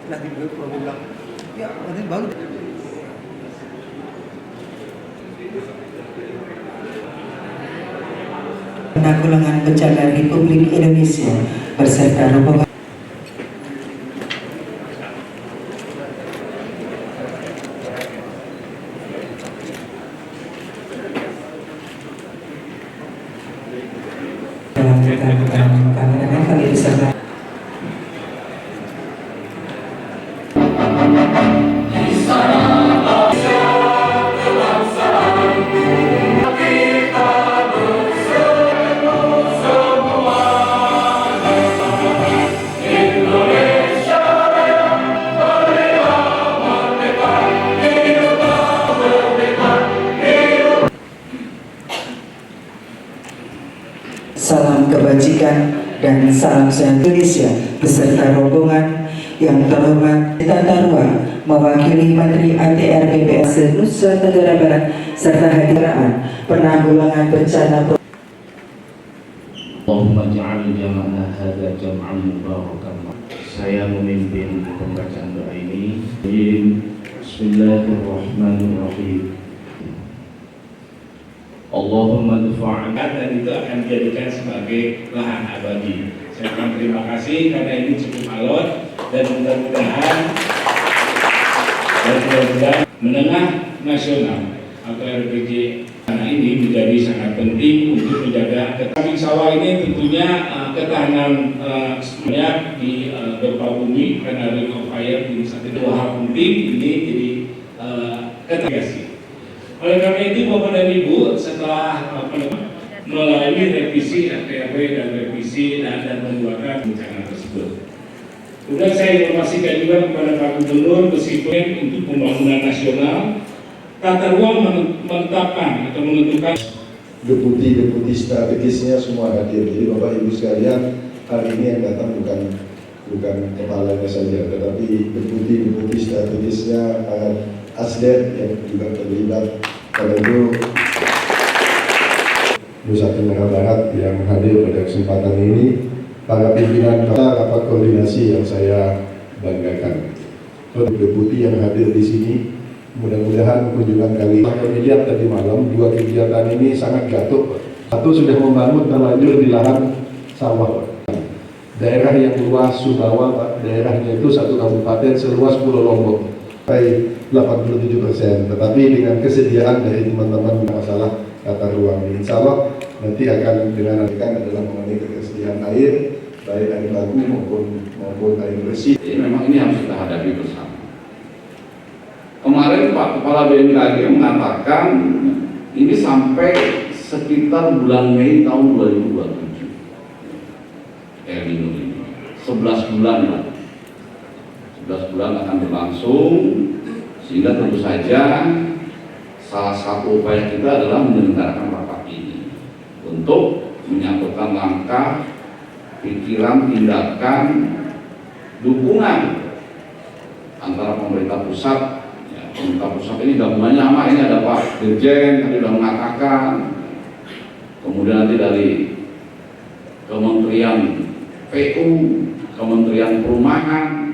Lagi dulu kalau bilang, ya ini baru. Penanggulangan Bencana Republik Indonesia beserta rombongan kameramen kami beserta salam kebajikan dan salam sejahtera Indonesia beserta rombongan yang terhormat Tata Ruang mewakili Menteri ATR BPS Nusa Tenggara Barat serta hadirin penanggulangan bencana. Allahumma ja'al jama'na hadza jam'an mubarakan. Saya memimpin pembacaan doa ini. Bismillahirrahmanirrahim. Allahumma dufa'an, dan itu akan dijadikan sebagai lahan abadi. Saya akan terima kasih karena ini cukup alot dan mudah-mudahan menengah nasional atau RPG karena ini menjadi sangat penting untuk menjaga kambing sawah ini tentunya ketahanan semuanya di gempa bumi karena ring of fire di saat itu hal penting ini jadi ketahanan. Oleh karena itu Bapak dan Ibu setelah melalui revisi RTRW dan revisi dan mengeluarkan rencana tersebut. Kemudian saya informasikan juga kepada Pak Gubernur meskipun untuk pembangunan nasional tata ruang menetapkan atau menentukan deputi strategisnya semua hadir. Jadi Bapak Ibu sekalian, hari ini yang datang bukan kepalanya saja, tetapi deputi strategisnya Asden yang juga terlibat. Pada itu Nusa Tenggara Barat yang hadir pada kesempatan ini, para pimpinan rapat koordinasi yang saya banggakan. Deputi yang hadir di sini, mudah-mudahan kunjungan kali kami lihat tadi malam dua kegiatan ini sangat jatuh. Satu sudah membangun terlanjur di lahan sawah. Daerah yang luas Sumbawa, Pak, daerahnya itu satu kabupaten seluas Pulau Lombok. 87%, tetapi dengan kesediaan dari teman-teman masalah tata ruang ini, insya Allah nanti akan dengan adalah mengenai ketersediaan air, baik air baku maupun air bersih. Jadi memang ini harus kita hadapi bersama. Kemarin Pak Kepala BMKG mengatakan ini sampai sekitar bulan Mei tahun 2027 El Nino ini 11 bulan lah. 11 bulan akan berlangsung, sehingga tentu saja salah satu upaya kita adalah menyelenggarakan rapat ini untuk menyatukan langkah, pikiran, tindakan, dukungan antara pemerintah pusat. Ya, pemerintah pusat ini gabungannya sama, ini ada Pak Dirjen tadi sudah mengatakan, kemudian nanti dari Kementerian PU, Kementerian Perumahan,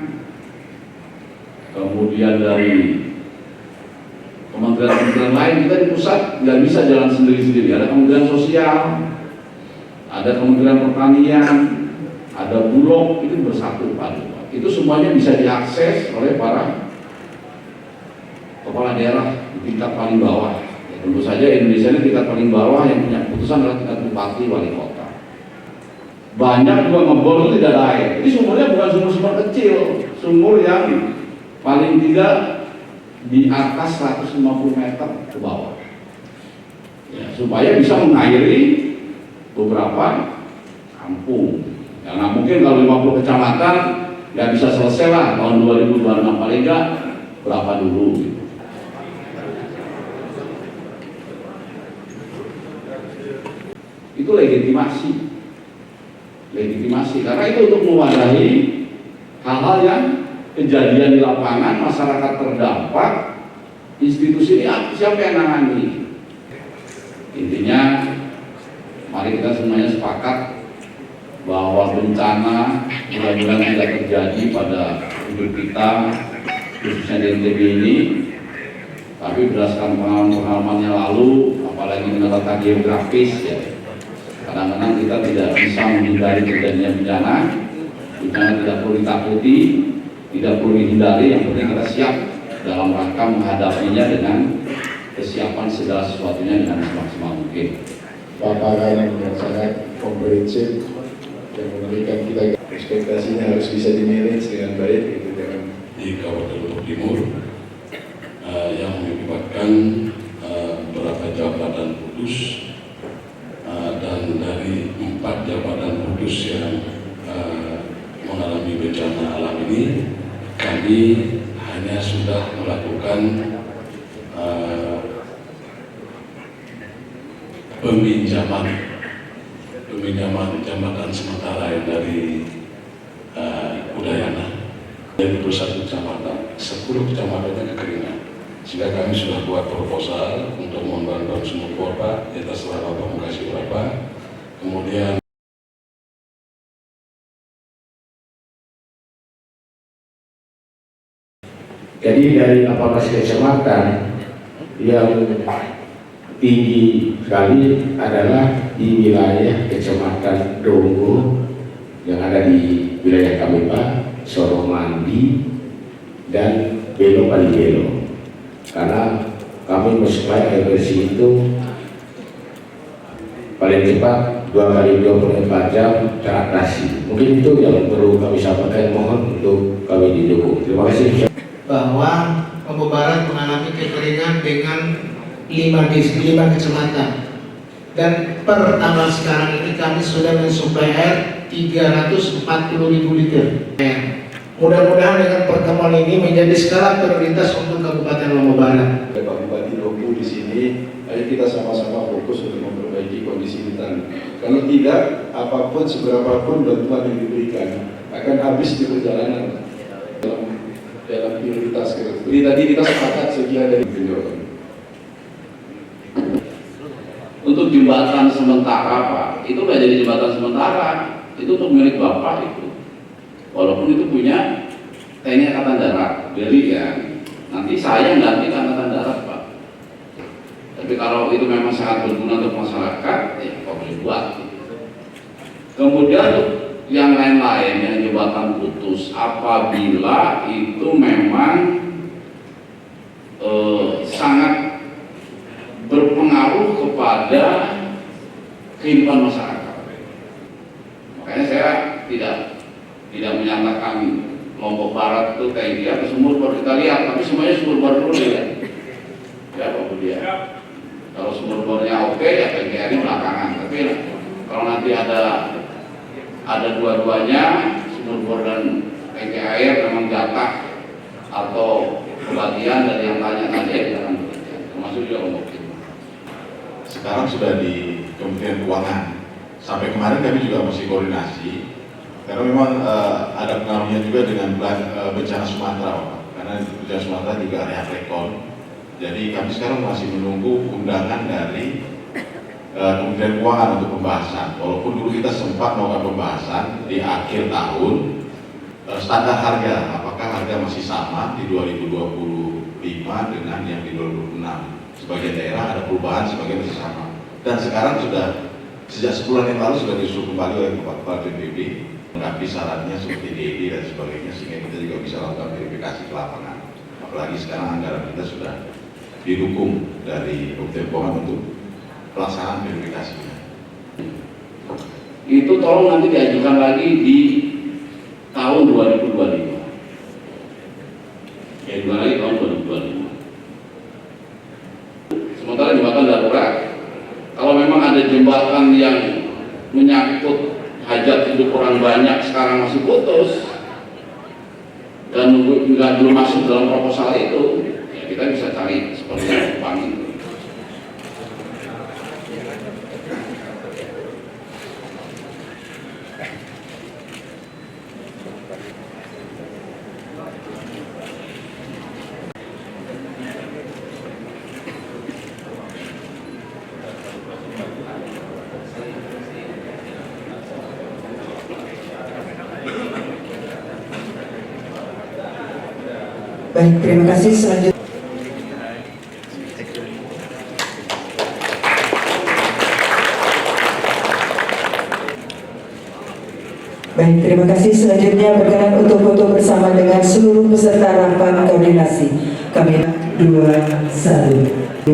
kemudian dari kementerian lain. Kita di pusat nggak bisa jalan sendiri-sendiri. Ada Kementerian Sosial, ada Kementerian Pertanian, ada Bulog, itu bersatu padu. Itu semuanya bisa diakses oleh para kepala daerah di tingkat paling bawah. Tentu saja Indonesia ini tingkat paling bawah yang punya keputusan adalah tingkat bupati wali kota. Banyak juga ngebor itu tidak ada air. Ini sumurnya bukan sumur-sumur kecil, sumur yang paling tidak di atas 150 meter ke bawah. Ya, supaya bisa mengairi beberapa kampung. Karena mungkin kalau 50 kecamatan nggak bisa selesai lah tahun 2026, paling nggak berapa dulu gitu. Itu legitimasi karena itu untuk mewadahi hal-hal yang kejadian di lapangan, masyarakat terdampak, institusi ini siapa yang nangani. Intinya mari kita semuanya sepakat bahwa bencana mudah-mudahan tidak terjadi pada hidup kita, khususnya di NTB ini. Tapi berdasarkan pengalaman yang lalu, apalagi dengan letak geografis, ya, kadang-kadang kita tidak bisa menghindari terjadinya bencana. Bencana tidak perlu ditakuti, tidak perlu dihindari, yang penting kita siap dalam rangka menghadapinya dengan kesiapan segala sesuatunya dengan semaksimal mungkin. Paparan yang sangat komprehensif yang memberikan kita ekspektasinya harus bisa dimanage dengan baik gitu, jangan di Kabupaten Lombok Timur yang mengakibatkan beberapa jabatan putus, dan dari 4 jabatan putus yang mengalami bencana alam ini, kami hanya sudah melakukan peminjaman jabatan sementara yang dari Udayana. Dari 21 kecamatan, 10 kecamatannya kekeringan. Sehingga kami sudah buat proposal untuk membangun sumur bor, Pak, ya terserah Bapak mau kasih berapa. Kemudian jadi dari 14 kecamatan yang tinggi sekali adalah di wilayah Kecamatan Donggo yang ada di wilayah kami, Pak, Soromandi dan Belo Palibelo. Karena kami mensuplai air bersih itu paling cepat 2 kali 24 jam teratasi. Mungkin itu yang perlu kami sampaikan, mohon untuk kami didukung. Terima kasih. Bahwa Lombok Barat mengalami kekeringan dengan 5 kecamatan, dan per tanggal sekarang ini kami sudah mensuplai air 340.000 liter. Mudah-mudahan dengan pertemuan ini menjadi skala prioritas untuk Kabupaten Lombok Barat. Pak Bupati Lombok di sini, ayo kita sama-sama fokus untuk memperbaiki kondisi hutan. Kalau tidak, apapun seberapapun bantuan yang diberikan akan habis di perjalanan dalam prioritas. Jadi tadi kita sepakat sekian dari penjelasan. Untuk jembatan sementara, Pak, itu nggak jadi jembatan sementara, itu untuk milik Bapak itu. Walaupun itu punya TNI Angkatan Darat, beli ya. Nanti saya ganti ke Angkatan Darat, Pak. Tapi kalau itu memang sangat berguna untuk masyarakat, ya kok boleh buat. Kemudian yang lain-lain, yang jembatan putus, apabila itu memang sangat berpengaruh kepada kehidupan masyarakat. Makanya saya tidak menyatakan Lombok Barat itu kayak dia ke sumur bor kita lihat, tapi semuanya sumur bor dulu ya. Ya Pak Budi ya. Kalau sumur bornya oke, ya PGRI belakangan. Tapi kalau nanti ada dua-duanya, sumur bor dan PG air memang jatah atau pembagian dari yang tanya tadi ya jangan bekerja. Termasuk juga Lombok Timur. Sekarang sudah di Kementerian Keuangan. Sampai kemarin kami juga masih koordinasi. Karena memang ada pengaruhnya juga dengan bencana Sumatera, Pak. Karena bencana Sumatera juga area rekon. Jadi kami sekarang masih menunggu undangan dari Kementerian Keuangan untuk pembahasan. Walaupun dulu kita sempat melakukan pembahasan di akhir tahun, standar harga, apakah harga masih sama di 2025 dengan yang di 2026. Sebagian daerah ada perubahan, sebagian masih sama. Dan sekarang sudah sejak sebulan yang lalu sudah disuruh kembali oleh Kepala BPBD mengapi syaratnya seperti DED dan sebagainya, sehingga kita juga bisa lakukan verifikasi ke lapangan. Apalagi sekarang anggaran kita sudah didukung dari Kementerian Keuangan untuk pelaksanaan verifikasinya. Itu tolong nanti diajukan lagi di tahun 2025. Ya, diajukan lagi tahun 2025. Sementara jembatan darurat, kalau memang ada jembatan yang menyangkut hajat hidup orang banyak sekarang masih putus dan belum masuk dalam proposal itu, ya kita bisa cari seperti yang Jepang itu. Baik, terima kasih. Selanjutnya baik, terima kasih. Selanjutnya berkenan untuk foto bersama dengan seluruh peserta rapat koordinasi. Kami 2, 1.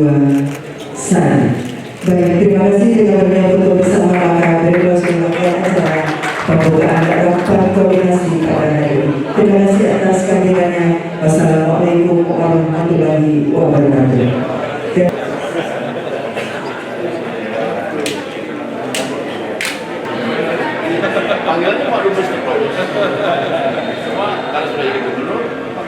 Baik, terima kasih dengan berkenan foto bersama maka berkenan acara pembukaan rapat koordinasi pada hari ini. Terima kasih atas kehadirannya. Wassalamualaikum warahmatullahi wabarakatuh. Panggilannya Pak Dubes. Semua karena sudah jadi